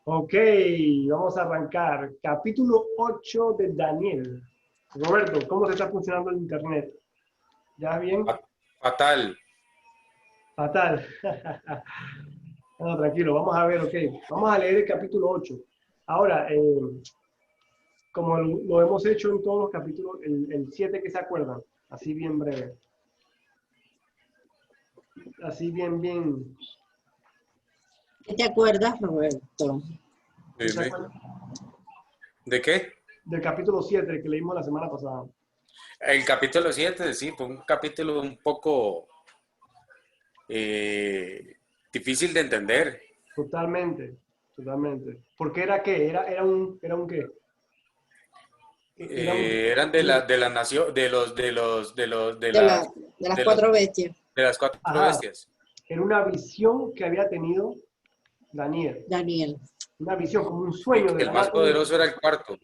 Ok, vamos a arrancar. Capítulo 8 de Daniel. Roberto, ¿cómo te está funcionando el internet? ¿Ya bien? Fatal. Fatal. No, tranquilo, vamos a ver, ok. Vamos a leer el capítulo 8. Ahora, como lo hemos hecho en todos los capítulos, el 7 que se acuerdan, así bien breve. Así bien. ¿Qué te acuerdas, Roberto? ¿Se Dime. acuerdan? ¿De qué? Del capítulo 7 que leímos la semana pasada. El capítulo 7, sí, fue un capítulo un poco difícil de entender. Totalmente. ¿Porque era qué? Era un qué? Era Eran de la nación, De, de las de los, cuatro bestias, de las cuatro ajá, bestias. era una visión que había tenido Daniel. Daniel. Una visión, como un Y sueño que de el más verdad. poderoso era el cuarto.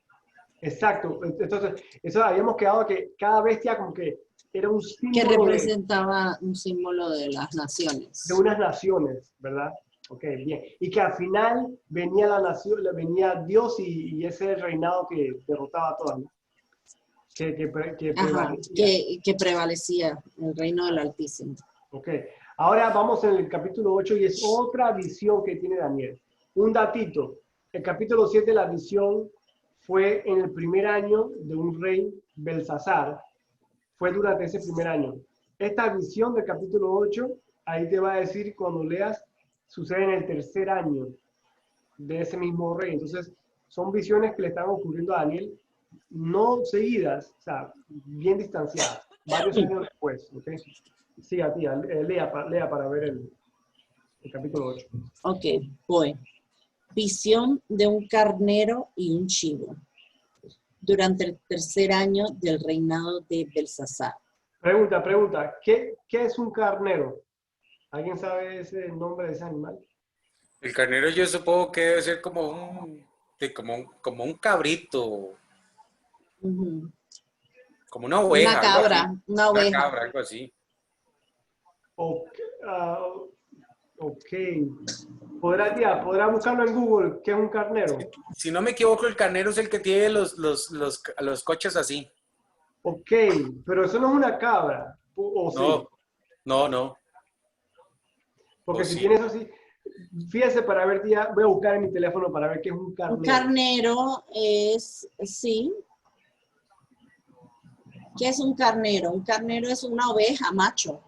Exacto. Entonces, eso habíamos quedado que cada bestia como que era un Que símbolo representaba un símbolo de las de naciones. unas naciones, ¿verdad? Ok, bien. Y que al final venía la nación, venía Dios y ese reinado que derrotaba a todas, ¿no? Que Ajá, prevalecía. que prevalecía el reino del Altísimo. Ok. Ahora vamos en el capítulo 8 y es otra visión que tiene Daniel. Un datito. El capítulo 7, la visión fue en el primer año de un rey Belsasar. Fue durante ese primer año. Esta visión del capítulo 8, ahí te va a decir cuando leas, sucede en el tercer año de ese mismo rey. Entonces, son visiones que le están ocurriendo a Daniel, no seguidas, o sea, bien distanciadas, varios años después. ¿Okay? Sí, a ti, lea para ver el capítulo 8. Ok, voy. Visión de un carnero y un chivo durante el tercer año del reinado de Belsasar. Pregunta, ¿qué es un carnero? ¿Alguien sabe ese nombre de ese animal? El carnero yo supongo que debe ser como como un cabrito, Ujú. como una Una oveja, algo así. cabra, una Una oveja. cabra, algo así. Ok, ok. ¿Podrá buscarlo en Google? ¿Qué es un carnero? Si no me equivoco, el carnero es el que tiene los coches así. Ok, pero eso no es una cabra, o sí. No, no. O Porque si sí. tienes así, fíjese para ver, tía, voy a buscar en mi teléfono para ver qué es un Un carnero. carnero es, sí. ¿Qué es un carnero? Un carnero es una oveja macho,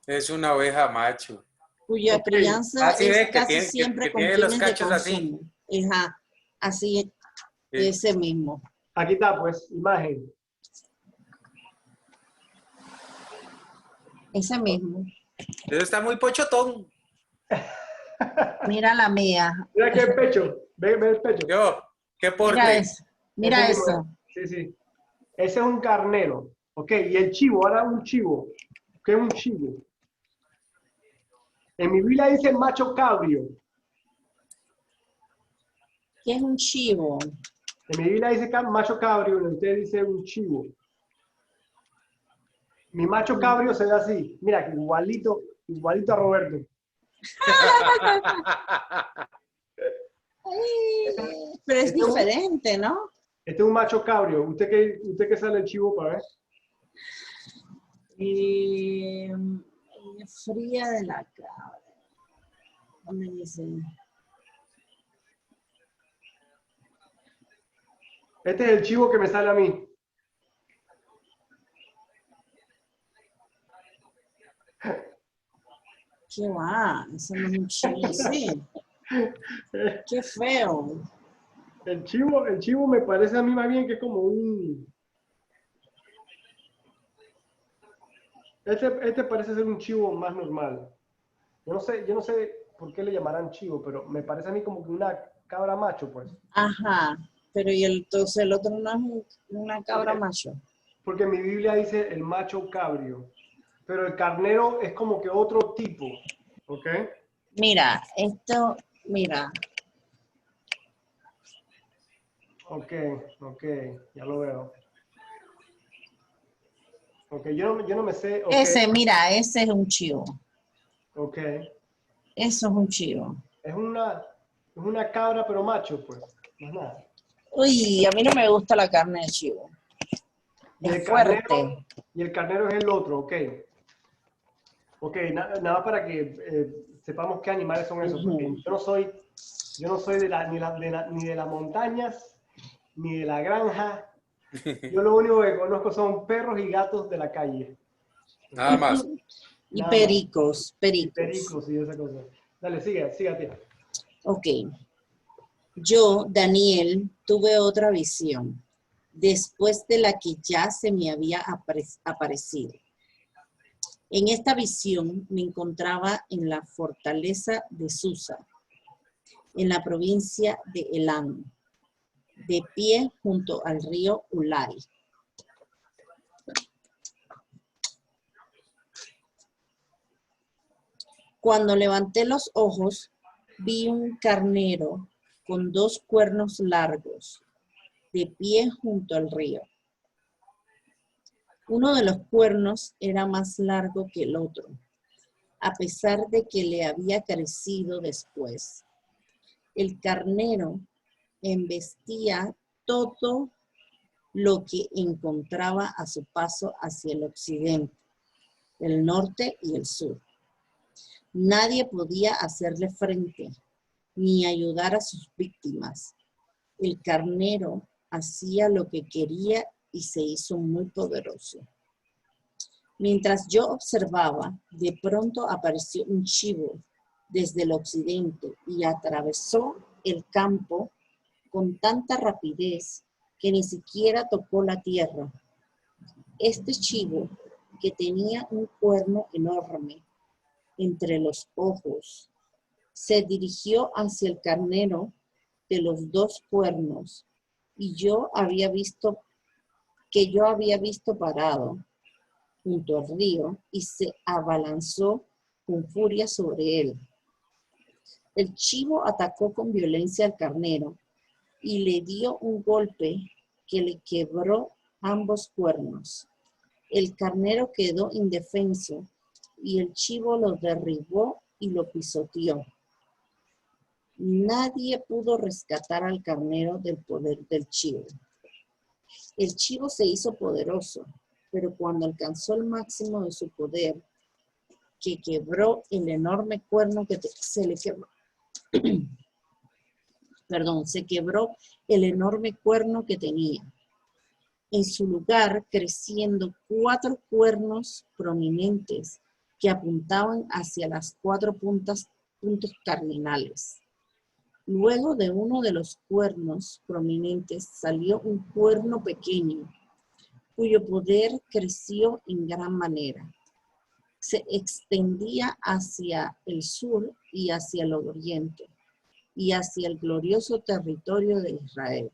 Es una oveja macho. cuya Ok, crianza Ah, sí, es ve, casi siempre que con tiene los fines de cachos así. consumo. Ajá, así, Sí. ese mismo. aquí está, pues, imagen. Ese mismo. Eso está muy pochotón. Mira la mía. Mira qué pecho, ve el pecho. Yo, qué Mira porte. eso. Ese Mira mismo eso. es. Sí. Ese es un carnero. Ok, y el chivo, ahora un chivo. ¿Qué es un chivo? En mi Biblia dice macho cabrio. ¿Qué es un chivo? En mi Biblia dice macho cabrio, en usted dice un chivo. Mi macho cabrio se ve así. Mira, igualito a Roberto. Pero es Este es un, diferente, ¿no? este es un macho cabrio. ¿Usted qué sale el chivo para ver? Eh, fría de la cabra. ¿Dónde dice? Este es el chivo que me sale a mí. ¿Qué va? Eso no es un chivo así. Qué feo. El chivo me parece a mí más bien que es como un... Este parece ser un chivo más normal. Yo no sé por qué le llamarán chivo, pero me parece a mí como que una cabra macho, pues. Ajá. Pero y entonces el otro no es una cabra Porque, macho. porque mi Biblia dice el macho cabrio, pero el carnero es como que otro tipo, ¿ok? Mira, esto, mira, Ok, ya lo veo. Ok, yo no me sé, ok, ese, mira, ese es un chivo. ok. Eso es un chivo. Es una... Es una cabra, pero macho, pues. No es nada. Uy, a mí no me gusta la carne de chivo. Y el Es fuerte. carnero, y el carnero es el otro, ok. Ok, nada para que sepamos qué animales son esos, porque Ujú. yo no soy ni de las montañas, ni de la granja. Yo lo único que conozco son perros y gatos de la calle. Nada más. Y Nada más. pericos, Y pericos. pericos y esa cosa. Dale, siga, tía. Ok. Yo, Daniel, tuve otra visión, después de la que ya se me había aparecido. En esta visión me encontraba en la fortaleza de Susa, en la provincia de Elam, de pie junto al río Ulai. Cuando levanté los ojos, vi un carnero con 2 cuernos largos, de pie junto al río. Uno de los cuernos era más largo que el otro, a pesar de que le había crecido después. El carnero embestía todo lo que encontraba a su paso hacia el occidente, el norte y el sur. Nadie podía hacerle frente ni ayudar a sus víctimas. El carnero hacía lo que quería y se hizo muy poderoso. Mientras yo observaba, de pronto apareció un chivo desde el occidente y atravesó el campo con tanta rapidez que ni siquiera tocó la tierra. Este chivo, que tenía un cuerno enorme entre los ojos, se dirigió hacia el carnero de los 2 cuernos y yo había visto parado junto al río y se abalanzó con furia sobre él. El chivo atacó con violencia al carnero y le dio un golpe que le quebró ambos cuernos. El carnero quedó indefenso y el chivo lo derribó y lo pisoteó. Nadie pudo rescatar al carnero del poder del chivo. El chivo se hizo poderoso, pero cuando alcanzó el máximo de su poder, que quebró el enorme cuerno se quebró el enorme cuerno que tenía. En su lugar, creciendo 4 cuernos prominentes que apuntaban hacia las 4 puntos cardinales. Luego de uno de los cuernos prominentes salió un cuerno pequeño, cuyo poder creció en gran manera. Se extendía hacia el sur y hacia el oriente, y hacia el glorioso territorio de Israel.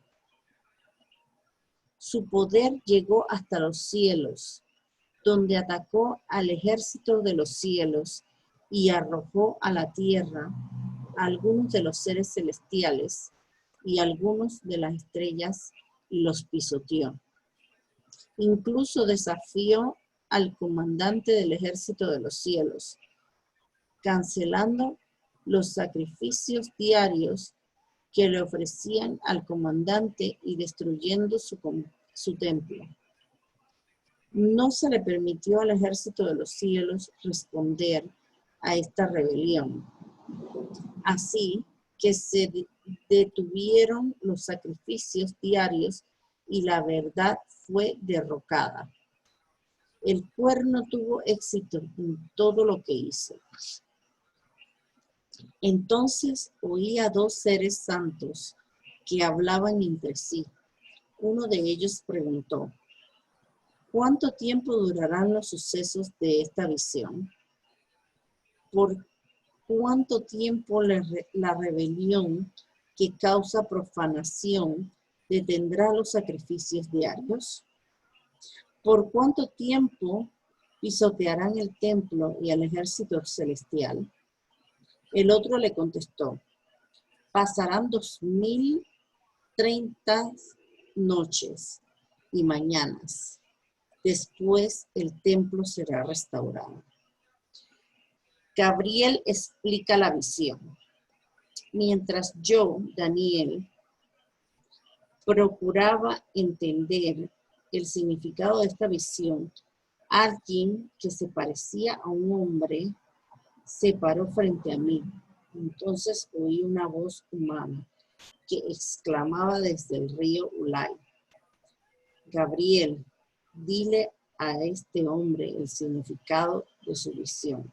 Su poder llegó hasta los cielos, donde atacó al ejército de los cielos y arrojó a la tierra a algunos de los seres celestiales y algunos de las estrellas y los pisoteó. Incluso desafió al comandante del ejército de los cielos, cancelando los sacrificios diarios que le ofrecían al comandante y destruyendo su templo. No se le permitió al ejército de los cielos responder a esta rebelión. Así que se detuvieron los sacrificios diarios y la verdad fue derrocada. El cuerno tuvo éxito en todo lo que hizo. Entonces oí a 2 seres santos que hablaban entre sí. Uno de ellos preguntó: ¿cuánto tiempo durarán los sucesos de esta visión? ¿Por cuánto tiempo la rebelión que causa profanación detendrá los sacrificios diarios? ¿Por cuánto tiempo pisotearán el templo y al ejército celestial? El otro le contestó: pasarán 2030 noches y mañanas. Después el templo será restaurado. Gabriel explica la visión. Mientras yo, Daniel, procuraba entender el significado de esta visión, alguien que se parecía a un hombre se paró frente a mí. Entonces oí una voz humana que exclamaba desde el río Ulai: Gabriel, dile a este hombre el significado de su visión.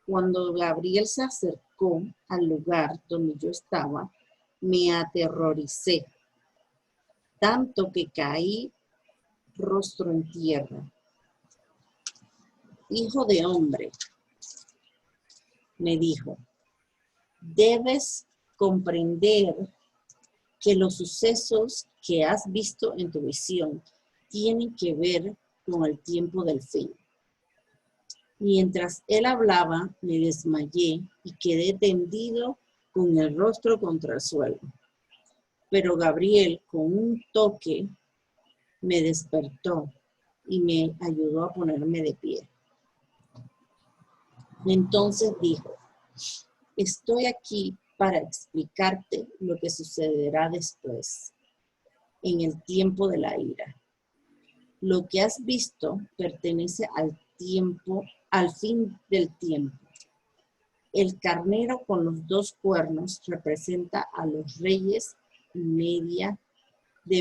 Cuando Gabriel se acercó al lugar donde yo estaba, me aterroricé, tanto que caí rostro en tierra. Hijo de hombre, me dijo, debes comprender que los sucesos que has visto en tu visión tienen que ver con el tiempo del fin. Mientras él hablaba, me desmayé y quedé tendido con el rostro contra el suelo. Pero Gabriel, con un toque, me despertó y me ayudó a ponerme de pie. Entonces dijo, estoy aquí para explicarte lo que sucederá después, en el tiempo de la ira. Lo que has visto pertenece al tiempo, al fin del tiempo. El carnero con los 2 cuernos representa a los reyes de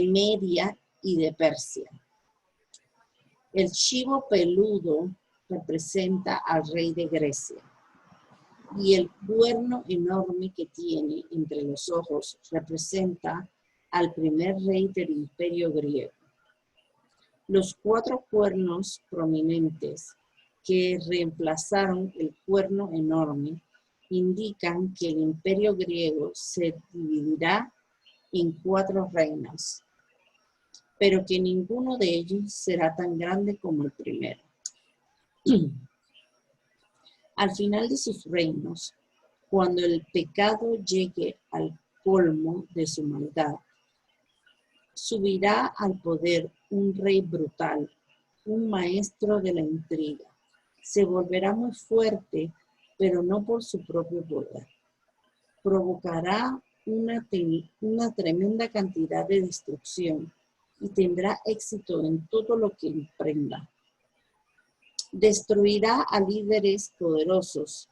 Media y de Persia. El chivo peludo representa al rey de Grecia. Y el cuerno enorme que tiene entre los ojos representa al primer rey del imperio griego. Los 4 cuernos prominentes que reemplazaron el cuerno enorme indican que el imperio griego se dividirá en 4 reinos, pero que ninguno de ellos será tan grande como el primero. Al final de sus reinos, cuando el pecado llegue al colmo de su maldad, subirá al poder un rey brutal, un maestro de la intriga. Se volverá muy fuerte, pero no por su propio poder. Provocará una tremenda cantidad de destrucción y tendrá éxito en todo lo que emprenda. Destruirá a líderes poderosos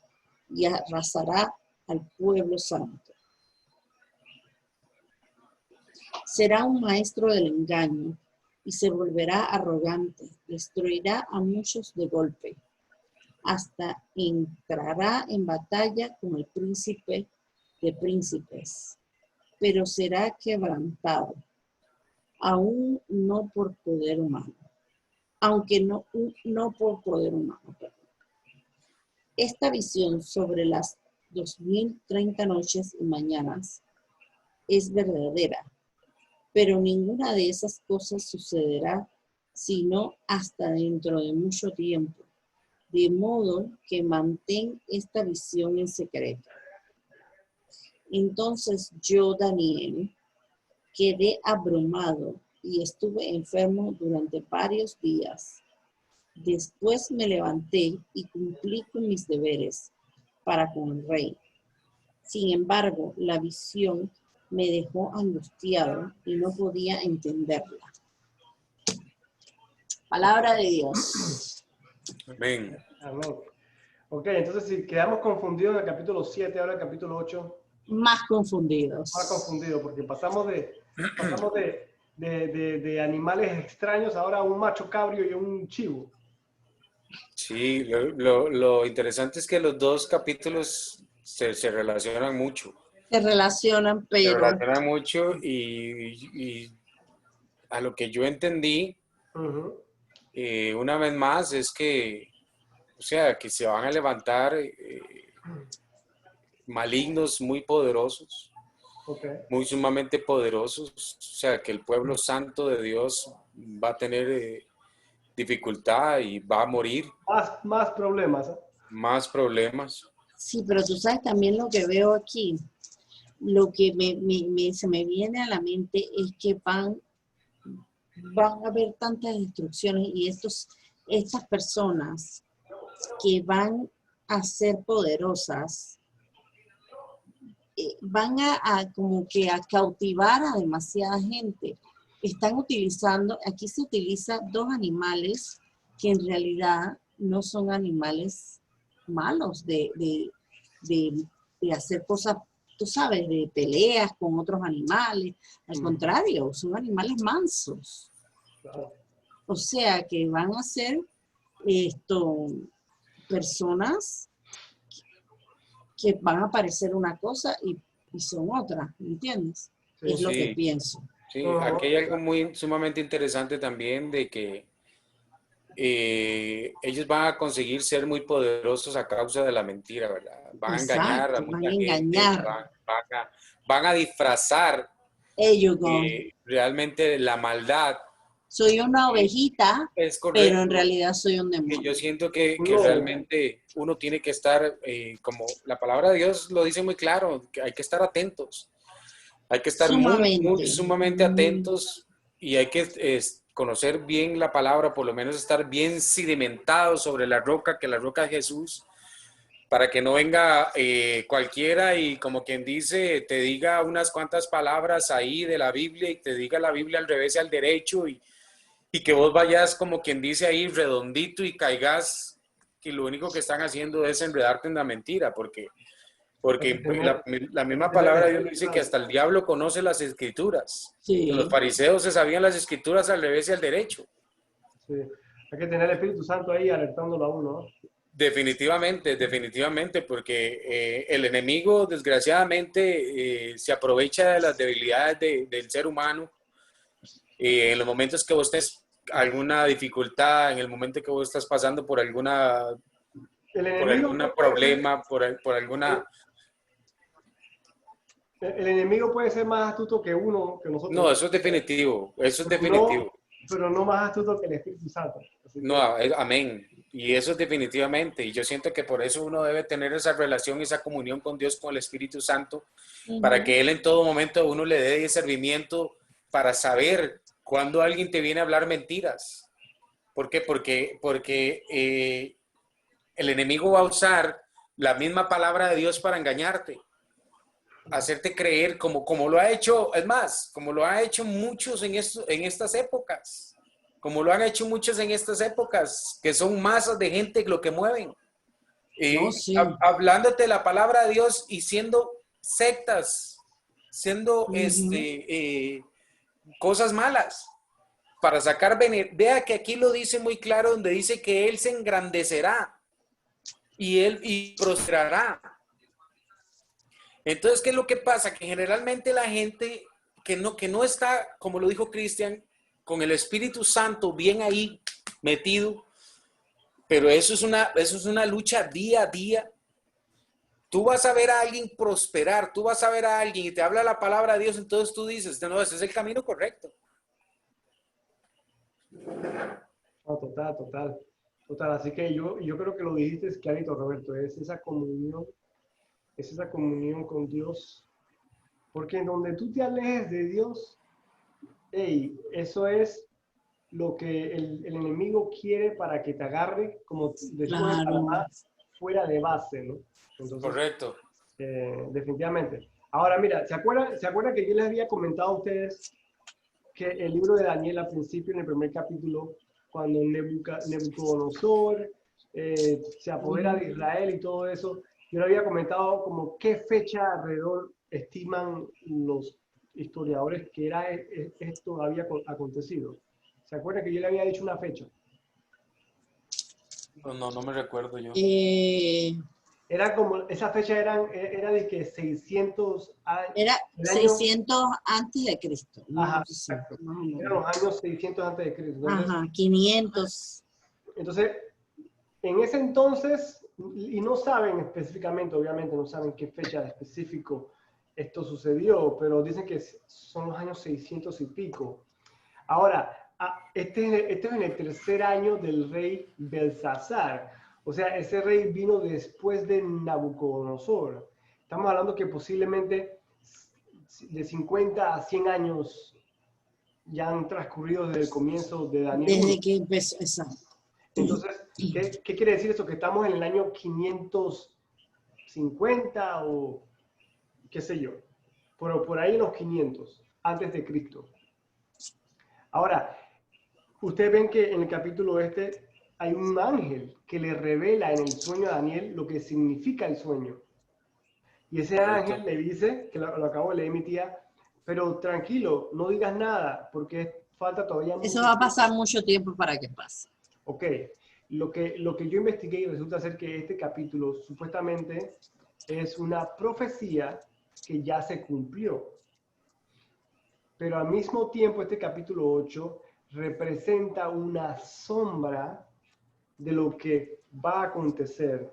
y arrasará al pueblo santo. Será un maestro del engaño y se volverá arrogante. Destruirá a muchos de golpe. Hasta entrará en batalla con el príncipe de príncipes, pero será quebrantado, aún no por poder humano. Aunque no por poder humano. Esta visión sobre las 2030 noches y mañanas es verdadera, pero ninguna de esas cosas sucederá sino hasta dentro de mucho tiempo, de modo que mantén esta visión en secreto. Entonces yo, Daniel, quedé abrumado y estuve enfermo durante varios días. Después me levanté y cumplí con mis deberes para con el rey. Sin embargo, la visión me dejó angustiado y no podía entenderla. Palabra de Dios. Amén. Amén. Ok, entonces si quedamos confundidos en el capítulo 7, ahora el capítulo 8, Más confundidos. más confundidos, porque pasamos de animales extraños ahora a un macho cabrio y un chivo. Sí, lo interesante es que los 2 capítulos se relacionan mucho. Se relacionan, Se pero relacionan mucho y a lo que yo entendí, Ujú. una vez más, es que, o sea, que se van a levantar malignos muy poderosos, Ok. muy sumamente poderosos, o sea, que el pueblo santo de Dios va a tener dificultad y va a morir, Más problemas, ¿eh? más problemas. sí, pero tú sabes también lo que veo aquí. Lo que se me viene a la mente es que van a haber tantas destrucciones y estas personas que van a ser poderosas van como que a cautivar a demasiada gente. Están utilizando, aquí se utiliza dos animales que en realidad no son animales malos de hacer cosas, tú sabes, de peleas con otros animales. Al contrario, son animales mansos. Claro. O sea, que van a ser personas que van a parecer una cosa y son otra, ¿me entiendes? Sí, Es lo que Sí, pienso. sí. No, Aquí hay algo muy sumamente interesante también de que ellos van a conseguir ser muy poderosos a causa de la mentira, ¿verdad? Van a engañar a Exacto, van mucha a gente, engañar. van a disfrazar Ellos con, realmente la maldad. soy una Y ovejita, es pero en correcto, realidad soy un que yo demonio. siento un que lobo. realmente uno tiene que estar, como la palabra de Dios lo dice muy claro, que hay que estar atentos. Hay que estar muy Sumamente. sumamente atentos y hay que conocer bien la palabra, por lo menos estar bien cimentado sobre la roca, que la roca es Jesús, para que no venga cualquiera y como quien dice, te diga unas cuantas palabras ahí de la Biblia y te diga la Biblia al revés y al derecho y que vos vayas como quien dice ahí redondito y caigas, que lo único que están haciendo es enredarte en la mentira, porque Hay que la, tener, la hay que misma tener el palabra de Dios Espíritu dice que Santo. hasta el diablo conoce las escrituras, que los Sí. fariseos se sabían las escrituras al revés y al derecho. Sí. Hay que tener el Espíritu Santo ahí alertándolo a uno, ¿no? Definitivamente, definitivamente, porque el enemigo desgraciadamente se aprovecha de las debilidades del ser humano en los momentos que vos estés alguna dificultad, en el momento que vos estás pasando El por enemigo algún puede ser, problema, por alguna... el enemigo puede ser más astuto que uno, que No, nosotros, eso es definitivo, eso es pero no, definitivo. pero no más astuto que el Espíritu Santo. Así que, No, amén. Y eso es definitivamente. Y yo siento que por eso uno debe tener esa relación, esa comunión con Dios, con el Espíritu Santo, para Ujú. que Él en todo momento uno le dé discernimiento para saber cuando alguien te viene a hablar mentiras. ¿Por qué? Porque el enemigo va a usar la misma palabra de Dios para engañarte, hacerte creer como lo ha hecho, es más, como lo ha hecho muchos en estas épocas, como lo han hecho muchos en estas épocas, que son masas de gente lo que mueven, No, sí. hablándote la palabra de Dios y siendo sectas, siendo Ujú. cosas malas, para sacar vea que aquí lo dice muy claro, donde dice que Él se engrandecerá y prosperará. Entonces, ¿qué es lo que pasa? Que generalmente la gente que no está, como lo dijo Cristian, con el Espíritu Santo bien ahí metido, pero eso es una lucha día a día. Tú vas a ver a alguien prosperar, tú vas a ver a alguien y te habla la palabra de Dios, entonces tú dices, no, ese es el camino correcto. no, total, total, total. Así que yo creo que lo dijiste clarito, Roberto, es esa comunión con Dios, porque en donde tú te alejes de Dios, hey, eso es lo que el enemigo quiere para que te agarre, como decimos en Claro. Panamá, fuera de base, ¿no? Entonces, Correcto. definitivamente. Ahora, mira, ¿se acuerda que yo les había comentado a ustedes que el libro de Daniel al principio, en el primer capítulo, cuando Nabucodonosor se apodera de Israel y todo eso, yo le había comentado como qué fecha alrededor estiman los historiadores que esto había acontecido? ¿Se acuerda que yo le había dicho una fecha? No me recuerdo yo. Eh, Era como, esa fecha era de que 600 años, Era el año, 600 antes de Cristo, una ajá, cosa así, exacto, más o eran menos. los años 600 antes de Cristo. Ajá, 500. Entonces, en ese entonces, y no saben específicamente, obviamente no saben qué fecha específico esto sucedió, pero dicen que son los años 600 y pico. Ahora, este es en el tercer año del rey Belsasar. O sea, ese rey vino después de Nabucodonosor. Estamos hablando que posiblemente de 50 a 100 años ya han transcurrido desde el comienzo de Daniel 1. Desde que empezó, exacto. Entonces, ¿qué quiere decir eso? ¿Que estamos en el año 550 o qué sé yo, por ahí en los 500 antes de Cristo. Ahora, ustedes ven que en el capítulo hay un ángel que le revela en el sueño a Daniel lo que significa el sueño. Y ese Correcto. ángel le dice, que lo acabo de leer mi tía, pero tranquilo, no digas nada, porque falta todavía mucho Eso va a tiempo. pasar mucho tiempo para que pase. Ok, lo que yo investigué y resulta ser que este capítulo supuestamente es una profecía que ya se cumplió. Pero al mismo tiempo este capítulo 8 representa una sombra de lo que va a acontecer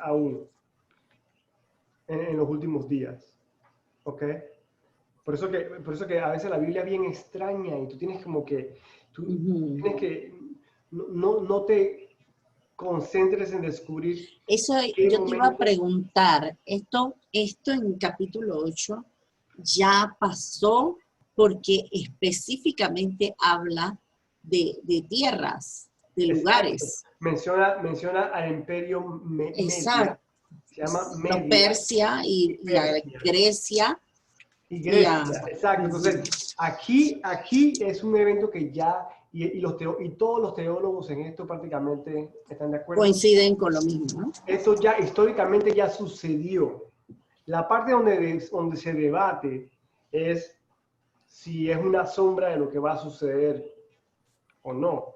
aún en los últimos días. ¿Ok? Por eso que a veces la Biblia es bien extraña y tú tienes como que, tienes que, no te concentres en descubrir Eso qué yo te iba a momento. preguntar, esto en capítulo 8 ya pasó porque específicamente habla de tierras, de Exacto. lugares. Menciona al imperio Media, Exacto. se llama Los Media Persia y y a Persia. Grecia Y y a... Grecia, exacto. Entonces, aquí es un evento que ya, y todos los teólogos en esto prácticamente están de acuerdo. coinciden con lo mismo, ¿no? Esto ya históricamente ya sucedió. La parte donde se debate es si es una sombra de lo que va a suceder o no.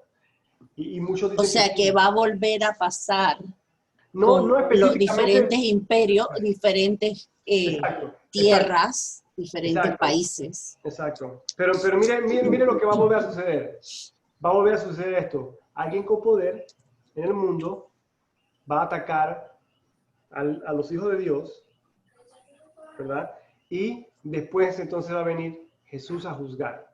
Y muchos O dicen que sea que sí. va a volver a pasar No, con no los específicamente. diferentes imperios, diferentes Exacto, exacto, tierras, diferentes exacto, países. exacto. Pero mire lo que va a volver a suceder. Va a volver a suceder esto. Alguien con poder en el mundo va a atacar a los hijos de Dios, ¿verdad? Y después entonces va a venir Jesús a juzgar.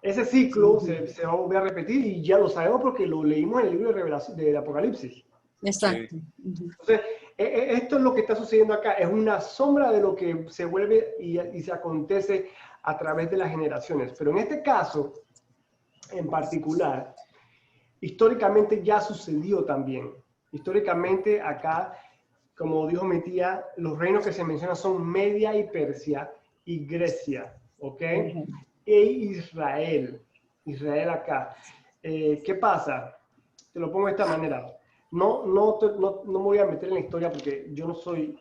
Ese ciclo se va a volver a repetir y ya lo sabemos porque lo leímos en el libro de Revelación, del Apocalipsis. Exacto. Entonces, esto es lo que está sucediendo acá. Es una sombra de lo que se vuelve y se acontece a través de las generaciones. Pero en este caso, en particular, históricamente ya sucedió también. Históricamente acá, como dijo mi tía, los reinos que se mencionan son Media y Persia y Grecia, ¿ok? E Israel. Israel acá. ¿Qué pasa? Te lo pongo de esta manera. No me voy a meter en la historia porque yo no soy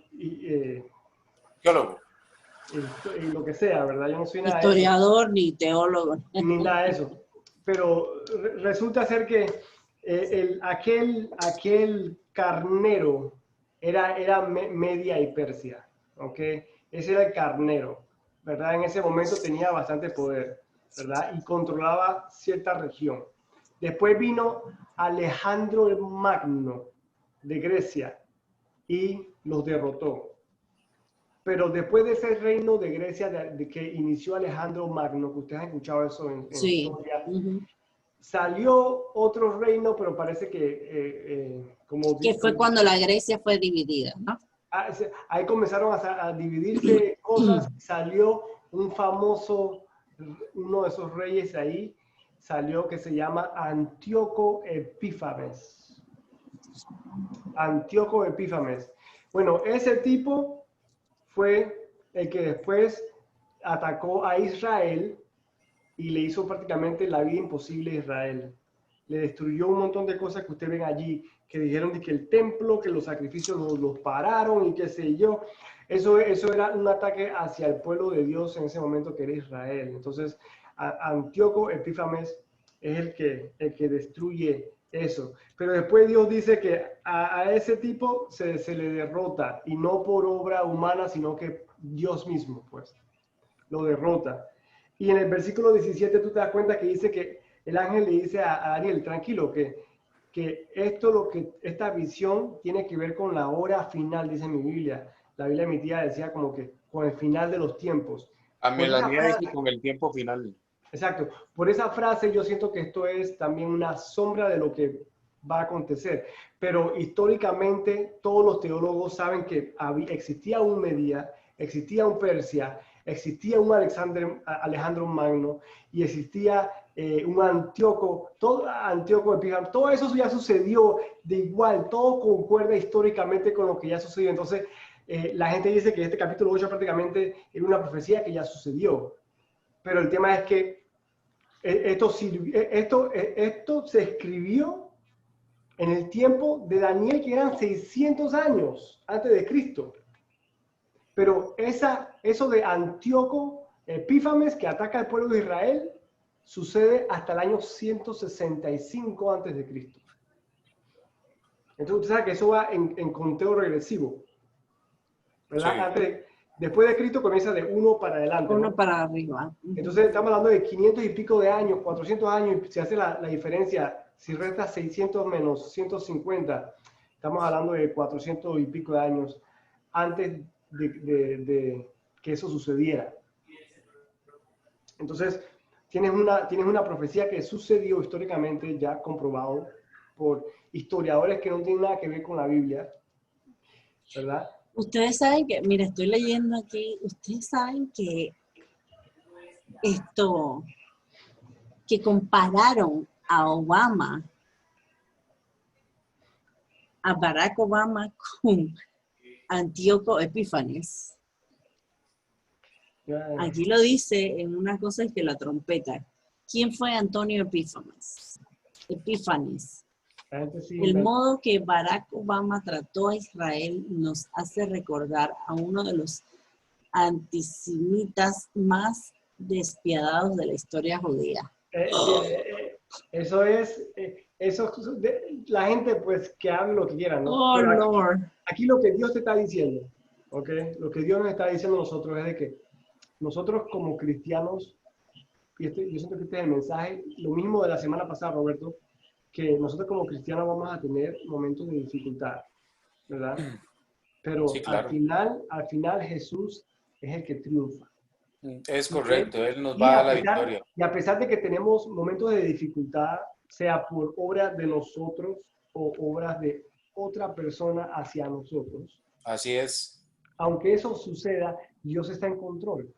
Teólogo. lo que sea, ¿verdad? Yo no soy nada de eso, Historiador ni teólogo. ni nada de eso. Pero resulta ser que aquel carnero era Media y Persia, ¿ok? Ese era el carnero, ¿verdad? En ese momento tenía bastante poder, ¿verdad? Y controlaba cierta región. Después vino Alejandro el Magno de Grecia y los derrotó. Pero después de ese reino de Grecia de que inició Alejandro Magno, que ustedes han escuchado eso en Sí. historia, salió otro reino, pero parece que, Que fue cuando la Grecia fue dividida, ¿no? ahí comenzaron a dividirse cosas, salió un famoso, uno de esos reyes ahí, salió que se llama Antíoco Epífanes. Antíoco Epífanes. Bueno, ese tipo fue el que después atacó a Israel y le hizo prácticamente la vida imposible a Israel. Le destruyó un montón de cosas que ustedes ven allí, que dijeron de que el templo, que los sacrificios los pararon y qué sé yo. Eso era un ataque hacia el pueblo de Dios en ese momento que era Israel. Entonces, Antíoco Epífanes es el que destruye eso. Pero después Dios dice que a ese tipo se le derrota, y no por obra humana, sino que Dios mismo, pues, lo derrota. Y en el versículo 17 tú te das cuenta que dice que el ángel le dice a Daniel, tranquilo, que esta visión tiene que ver con la hora final, dice mi Biblia. La Biblia de mi tía decía como que con el final de los tiempos. También Por la esa mía frase, dice con el tiempo final. exacto, por esa frase yo siento que esto es también una sombra de lo que va a acontecer. Pero históricamente todos los teólogos saben que existía un Media, existía un Persia, existía un Alejandro Magno y existía un Antíoco Epífanes. Todo eso ya sucedió de igual, todo concuerda históricamente con lo que ya sucedió. Entonces, la gente dice que este capítulo 8 prácticamente es una profecía que ya sucedió. Pero el tema es que esto se escribió en el tiempo de Daniel, que eran 600 años antes de Cristo. Pero eso de Antíoco Epífanes, que ataca al pueblo de Israel, sucede hasta el año 165 antes de Cristo. Entonces usted sabe que eso va en conteo regresivo, ¿verdad? Sí. Después de Cristo comienza de 1 para adelante, ¿no? 1 para arriba. Entonces estamos hablando de 500 y pico de años, 400 años, y se hace la diferencia. Si resta 600 menos 150, estamos hablando de 400 y pico de años antes de que eso sucediera. Entonces, tienes una profecía que sucedió históricamente, ya comprobado por historiadores que no tienen nada que ver con la Biblia, ¿verdad? Ustedes saben que, mira, estoy leyendo aquí, ustedes saben que que compararon a Obama, a Barack Obama con Antíoco Epífanes. Aquí lo dice en una cosa es que la trompeta. ¿Quién fue Antonio Epífanes? El modo que Barack Obama trató a Israel nos hace recordar a uno de los antisemitas más despiadados de la historia judía. La gente pues que hable lo que quiera, ¿no? Oh, pero Lord. Aquí lo que Dios te está diciendo, ¿ok? Lo que Dios nos está diciendo a nosotros es de que nosotros como cristianos, y yo siento que este es el mensaje, lo mismo de la semana pasada, Roberto, que nosotros como cristianos vamos a tener momentos de dificultad, ¿verdad? Pero Sí, claro. al final Jesús es el que triunfa. Es correcto, Él nos Y va a dar la victoria. Y a pesar de que tenemos momentos de dificultad, sea por obra de nosotros o obras de otra persona hacia nosotros, Así es. aunque eso suceda, Dios está en control.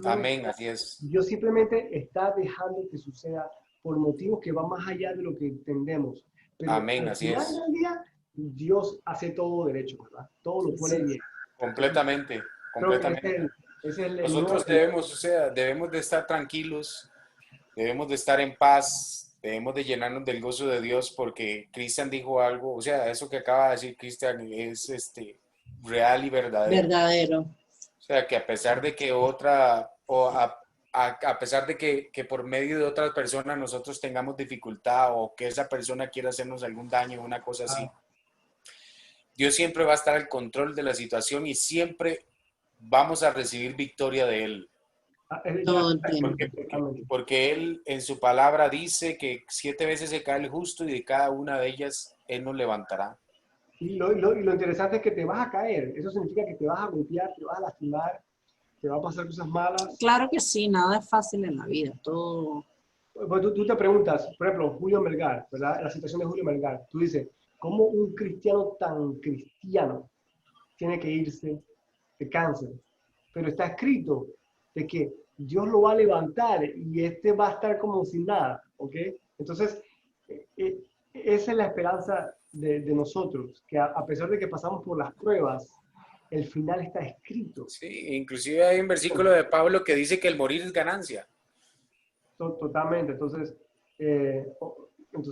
Amén, así es. Dios simplemente está dejando que suceda por motivos que van más allá de lo que entendemos. Pero Amén, así es. Al final del día, Dios hace todo derecho, ¿verdad? Todo lo pone bien. Completamente, Creo que completamente. Nosotros nuevo. debemos de estar tranquilos, debemos de estar en paz, debemos de llenarnos del gozo de Dios, porque Cristian dijo algo, o sea, eso que acaba de decir Cristian es real y verdadero. Verdadero. O sea, que a pesar de que a pesar de que por medio de otras personas nosotros tengamos dificultad o que esa persona quiera hacernos algún daño o una cosa así, Dios siempre va a estar al control de la situación y siempre vamos a recibir victoria de Él. Todo el tiempo. Porque Él en su palabra dice que 7 veces se cae el justo y de cada una de ellas Él nos levantará. Y lo interesante es que te vas a caer. Eso significa que te vas a golpear, te vas a lastimar, te va a pasar cosas malas. Claro que sí, nada es fácil en la vida. Todo. Pues tú te preguntas, por ejemplo, Julio Melgar, ¿verdad? La situación de Julio Melgar. Tú dices, ¿cómo un cristiano tan cristiano tiene que irse de cáncer? Pero está escrito de que Dios lo va a levantar y va a estar como sin nada, ¿ok? Entonces, esa es la esperanza de nosotros, que a pesar de que pasamos por las pruebas, el final está escrito. Sí, inclusive hay un versículo de Pablo que dice que el morir es ganancia. Totalmente. Entonces,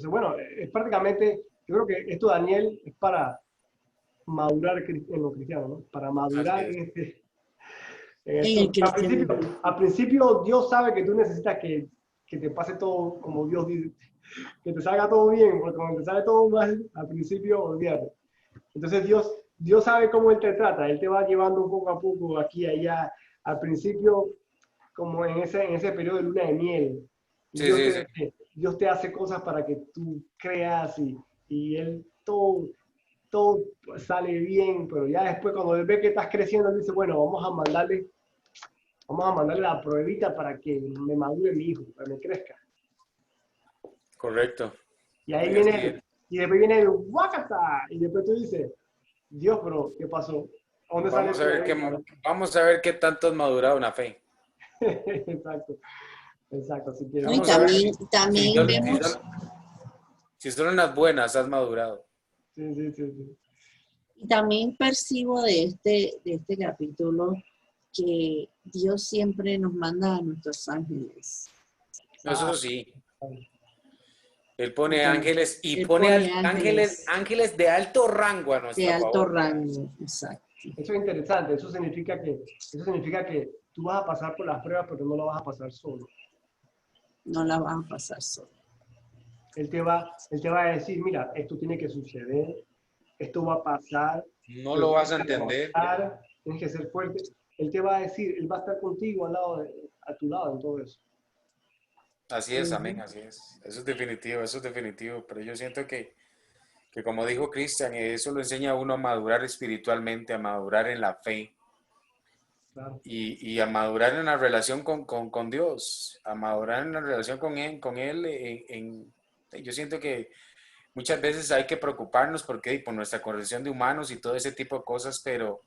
bueno, es prácticamente, yo creo que esto, Daniel, es para madurar en lo cristiano, ¿no? Para madurar en esto. Al principio, Dios sabe que tú necesitas que te pase todo como Dios dice, que te salga todo bien, porque cuando te sale todo mal, al principio, olvídate. Entonces, Dios sabe cómo Él te trata, Él te va llevando poco a poco, aquí, allá, al principio, como en ese periodo de luna de miel. Dios te hace cosas para que tú creas y Él todo sale bien, pero ya después cuando Él ve que estás creciendo, Él dice, bueno, vamos a mandarle la pruebita para que me madure mi hijo, para que me crezca. Correcto. Y ahí viene, y después viene el Wakata, y después tú dices, Dios, pero ¿qué pasó? ¿Dónde vamos a ver qué tanto has madurado una fe. Exacto. Así que y también vemos. Si son las buenas, has madurado. Sí. Y también percibo de este capítulo que Dios siempre nos manda a nuestros ángeles. Eso sí. Él pone Porque ángeles y Él pone pone ángeles de alto rango a de nuestro alto favor. rango, exacto. Eso es interesante. Eso significa que tú vas a pasar por las pruebas, pero no lo vas a pasar solo. No la van a pasar solo. Él te va a decir, mira, esto tiene que suceder, esto va a pasar. No pero lo vas a tienes que entender. aguantar, tienes que ser fuerte. Él te va a decir, él va a estar contigo a tu lado en todo eso. Así es, amén, así es. Eso es definitivo. Pero yo siento que como dijo Cristian, eso lo enseña a uno a madurar espiritualmente, a madurar en la fe Claro. y a madurar en la relación con Dios, a madurar en la relación con Él. Yo siento que muchas veces hay que preocuparnos porque por nuestra condición de humanos y todo ese tipo de cosas, pero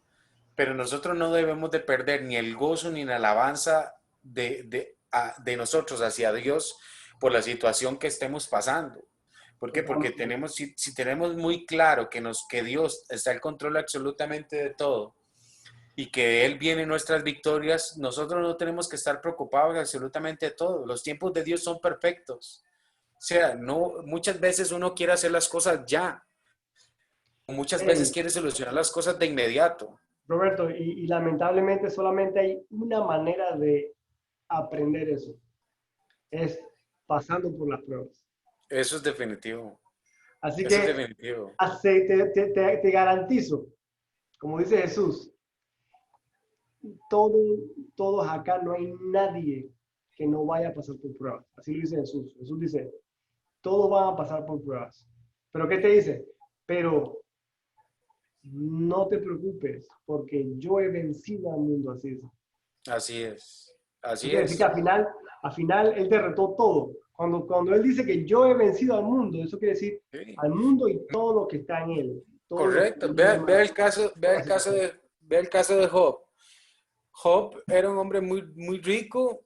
nosotros no debemos de perder ni el gozo ni la alabanza de nosotros hacia Dios por la situación que estemos pasando. ¿Por qué? Porque si tenemos muy claro que Dios está al control absolutamente de todo y que de Él vienen nuestras victorias, nosotros no tenemos que estar preocupados absolutamente de todo. Los tiempos de Dios son perfectos. O sea, no, muchas veces uno quiere hacer las cosas ya. Muchas veces Hey, quiere solucionar las cosas de inmediato. Roberto, y lamentablemente solamente hay una manera de aprender eso. Es pasando por las pruebas. Eso es definitivo. Así Eso es que definitivo. te garantizo, como dice Jesús, todos acá no hay nadie que no vaya a pasar por pruebas. Así lo dice Jesús. Jesús dice, todos van a pasar por pruebas. ¿Pero qué te dice? Pero no te preocupes, porque yo he vencido al mundo, así es. Así es. Eso Así quiere decir que es. al final Él derrotó todo. Cuando Él dice que yo he vencido al mundo, eso quiere decir Sí. al mundo y todo lo que está en Él. Todo lo que Correcto. viene mal, toda la situación. Vea el caso de Job. Job era un hombre muy, muy rico.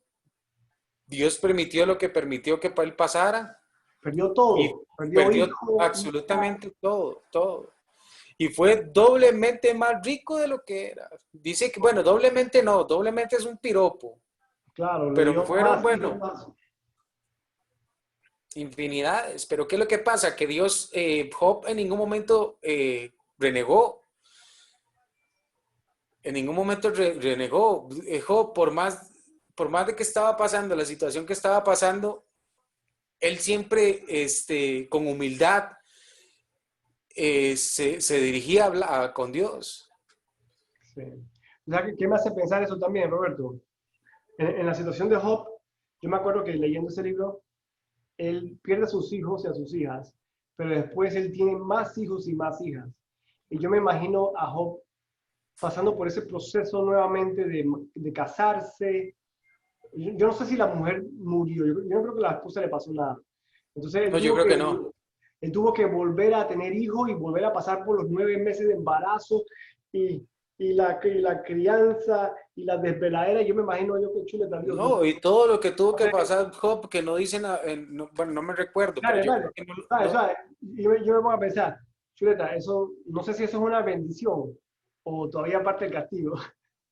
Dios permitió lo que permitió que él pasara Perdió y todo. Perdió perdió hijo, hija. absolutamente todo, todo. Y fue doblemente más rico de lo que era. Dice que, bueno, doblemente no, doblemente es un piropo, Claro, le pero dio fueron, más hijos bueno, más. infinidades. Pero ¿qué es lo que pasa? Que Dios, Job en ningún momento renegó. En ningún momento renegó. Job, por más de que estaba pasando, la situación que estaba pasando, él siempre, con humildad, se dirigía con Dios. Sí. O sea, ¿qué me hace pensar eso también, Roberto? En la situación de Job, yo me acuerdo que leyendo ese libro, él pierde a sus hijos y a sus hijas, pero después él tiene más hijos y más hijas. Y yo me imagino a Job pasando por ese proceso nuevamente de casarse. Yo no sé si la mujer murió, yo no creo que a la esposa le pasó nada. Entonces No, yo creo que no. él tuvo que volver a tener hijos y volver a pasar por los 9 meses de embarazo y, y la crianza y la desveladera. Yo me imagino yo que chuleta Dios. No, y todo lo que tuvo que Entonces, pasar Job, que no dicen, bueno, no me recuerdo, pero yo dale. creo que no, no. ¿Sabes? Yo me pongo a pensar, chuleta, eso, no sé si eso es una bendición o todavía parte del castigo.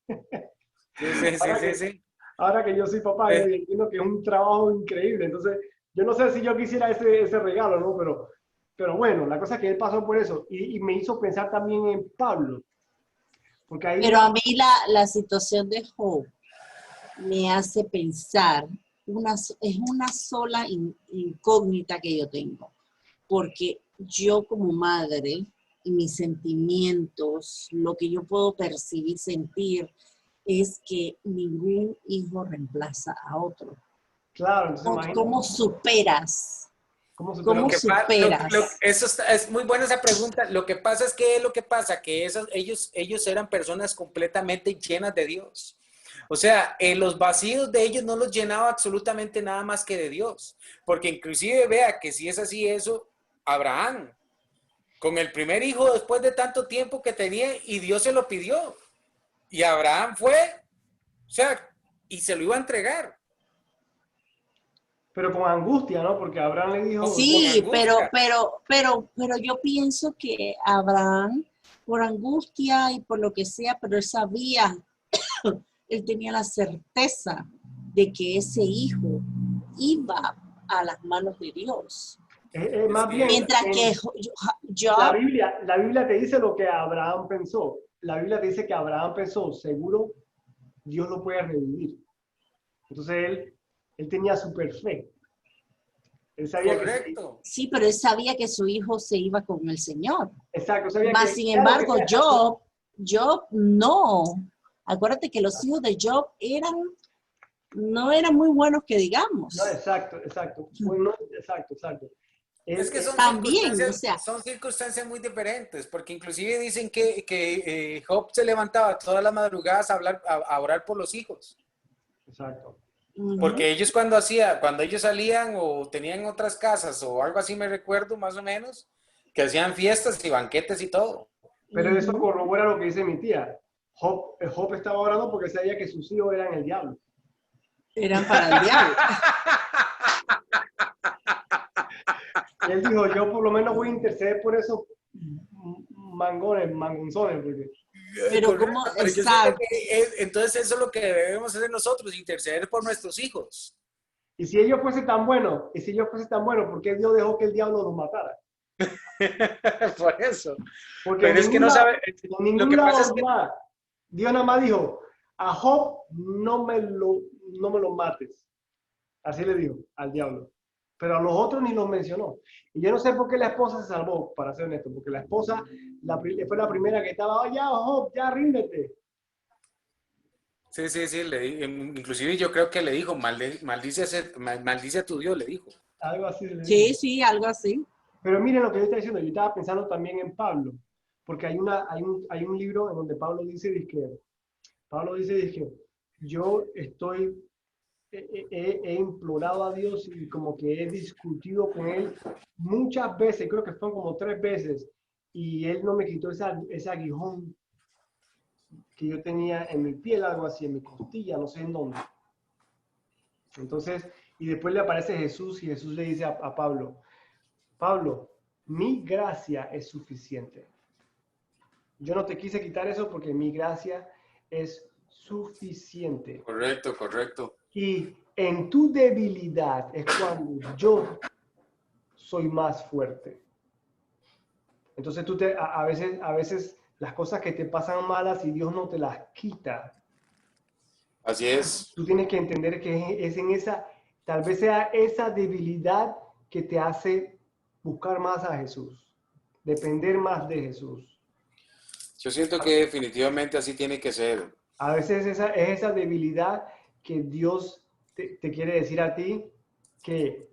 Sí, sí, sí, Ahora sí, que, sí. ahora que yo soy papá, yo Eh, entiendo que es un trabajo increíble. Entonces, yo no sé si yo quisiera ese regalo, ¿no? Pero bueno, la cosa es que él pasó por eso y me hizo pensar también en Pablo, porque ahí, Pero a mí la situación de Job me hace pensar, es una sola incógnita que yo tengo, porque yo como madre y mis sentimientos, lo que yo puedo percibir, sentir, es que ningún hijo reemplaza a otro. claro, entonces imagínate, ¿Cómo superas? ¿cómo se lo ¿Cómo que superas? eso es muy buena esa pregunta. Lo que pasa es que lo que pasa que ellos eran personas completamente llenas de Dios. O sea, los vacíos de ellos no los llenaba absolutamente nada más que de Dios. Porque inclusive vea que si es así eso, Abraham, con el primer hijo después de tanto tiempo que tenía y Dios se lo pidió. Y Abraham fue, o sea, y se lo iba a entregar. pero con angustia, ¿no? Porque Abraham le dijo, Con Sí, angustia. pero yo pienso que Abraham por angustia y por lo que sea, pero él sabía, él tenía la certeza de que ese hijo iba a las manos de Dios. Es Más que- bien, Mientras que Job, la Biblia te dice lo que Abraham pensó. La Biblia te dice que Abraham pensó, seguro Dios lo puede revivir. Entonces él tenía super fe. Él sabía que sí. Correcto. sí, pero él sabía que su hijo se iba con el Señor. Exacto, sabía Mas, que sin sea lo que embargo, sea. Job no. Acuérdate que los hijos de Job no eran muy buenos que No, digamos. exacto. Bueno, exacto. Es que También, o sea, son circunstancias muy diferentes, porque inclusive dicen que Job se levantaba todas las madrugadas a orar por los hijos. Exacto. Porque ellos cuando ellos salían o tenían otras casas o algo así, me recuerdo más o menos, que hacían fiestas y banquetes y todo. Pero eso corrobora lo que dice mi tía. Job estaba orando porque sabía que sus hijos eran el diablo. eran para el diablo. Y él dijo, yo por lo menos voy a interceder por esos mangonzones. Porque... Pero Correcto, como, pero yo siento exacto, que entonces eso es lo que debemos hacer nosotros, interceder por nuestros hijos. Y si ellos fuesen tan buenos, ¿por qué Dios dejó que el diablo los matara? Por eso. Porque Pero es que no sabe, en lo ningún que pasa lado es que Dios nada más dijo, a Job no me lo mates. Así le dijo al diablo. Pero a los otros ni los mencionó. Y yo no sé por qué la esposa se salvó, para ser honesto, porque la esposa fue la primera que estaba, ya Job, ya ríndete. sí, inclusive yo creo que le dijo, maldice a tu Dios, le dijo. Algo así le dijo. sí, algo así. Pero miren lo que yo estaba diciendo, yo estaba pensando también en Pablo, porque hay un libro en donde Pablo dice que yo he implorado a Dios y como que he discutido con él muchas veces, creo que fueron como 3 veces, y él no me quitó ese aguijón que yo tenía en mi piel, algo así, en mi costilla, no sé en dónde. Entonces, y después le aparece Jesús y Jesús le dice a Pablo, Pablo, mi gracia es suficiente. Yo no te quise quitar eso porque mi gracia es suficiente. Correcto. Y en tu debilidad es cuando yo soy más fuerte. Entonces a veces las cosas que te pasan malas y Dios no te las quita. Así es. Tú tienes que entender que es en tal vez sea esa debilidad que te hace buscar más a Jesús, depender más de Jesús. Yo siento que definitivamente así tiene que ser. A veces es esa debilidad que Dios te quiere decir a ti que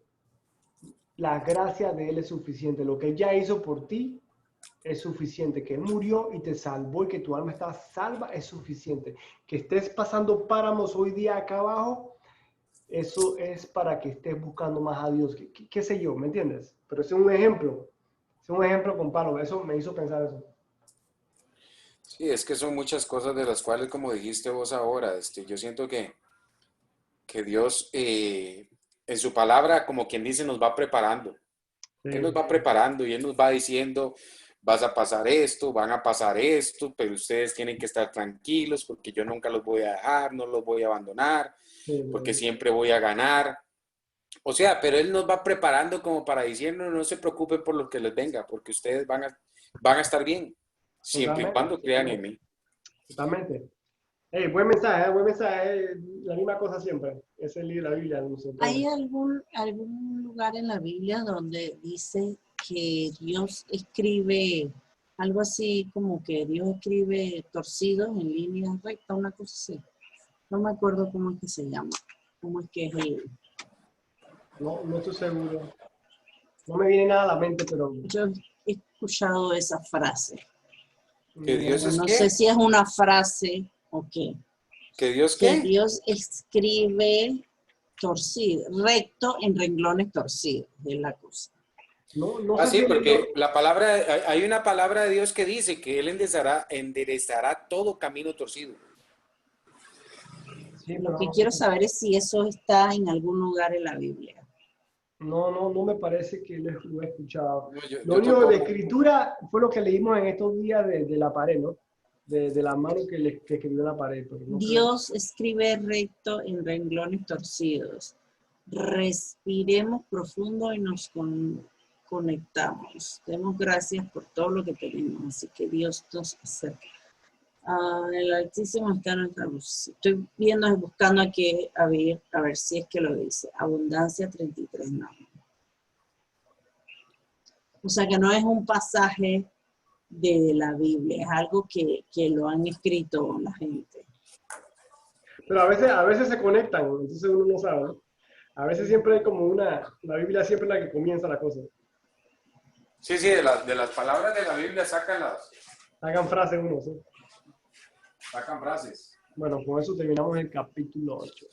la gracia de Él es suficiente. Lo que Él ya hizo por ti es suficiente. Que Él murió y te salvó y que tu alma está salva es suficiente. Que estés pasando páramos hoy día acá abajo, eso es para que estés buscando más a Dios. ¿Qué sé yo? ¿Me entiendes? Pero ese es un ejemplo. Es un ejemplo con Pablo. Eso me hizo pensar eso. Sí, es que son muchas cosas de las cuales, como dijiste vos ahora, yo siento que Dios en su palabra, como quien dice, nos va preparando. Sí. Él nos va preparando y Él nos va diciendo, vas a pasar esto, van a pasar esto, pero ustedes tienen que estar tranquilos porque yo nunca los voy a dejar, no los voy a abandonar, Sí, porque siempre voy a ganar. O sea, pero Él nos va preparando como para diciendo, no se preocupen por lo que les venga, porque ustedes van a estar bien, siempre y cuando crean en mí. Totalmente. Hey, buen mensaje, la misma cosa siempre. Es el libro de la Biblia. No sé, ¿Hay algún lugar en la Biblia donde dice que Dios escribe algo así como que Dios escribe torcido en línea recta, una cosa así? No me acuerdo cómo es que se llama, cómo es que es no estoy seguro. No me viene nada a la mente, pero Yo he escuchado esa frase. ¿Que Dios es No qué? sé si es una frase o qué. ¿Que Dios Que qué? Dios escribe torcido, recto en renglones torcidos, es la cosa. no Ah, sé sí, si porque hay una palabra de Dios que dice que Él enderezará todo camino torcido. sí, Lo pero que no sé. quiero saber es si eso está en algún lugar en la Biblia. No me parece que lo he escuchado. No, yo Lo único de tampoco. escritura fue lo que leímos en estos días de la pared, ¿no? De la mano que escribió la pared. Pero no creo. Dios escribe recto en renglones torcidos. Respiremos profundo y nos conectamos. Demos gracias por todo lo que tenemos. Así que Dios nos acerca. El Altísimo está en nuestra luz. Estoy viendo, buscando aquí a ver si es que lo dice. Abundancia 33, no. O sea que no es un pasaje de la Biblia, es algo que lo han escrito la gente. Pero a veces se conectan, entonces uno no sabe, ¿no? A veces siempre hay como la Biblia siempre es la que comienza la cosa. Sí, de las palabras de la Biblia Hagan frase uno, ¿sí? sacan frases. Bueno, con eso terminamos el capítulo 8.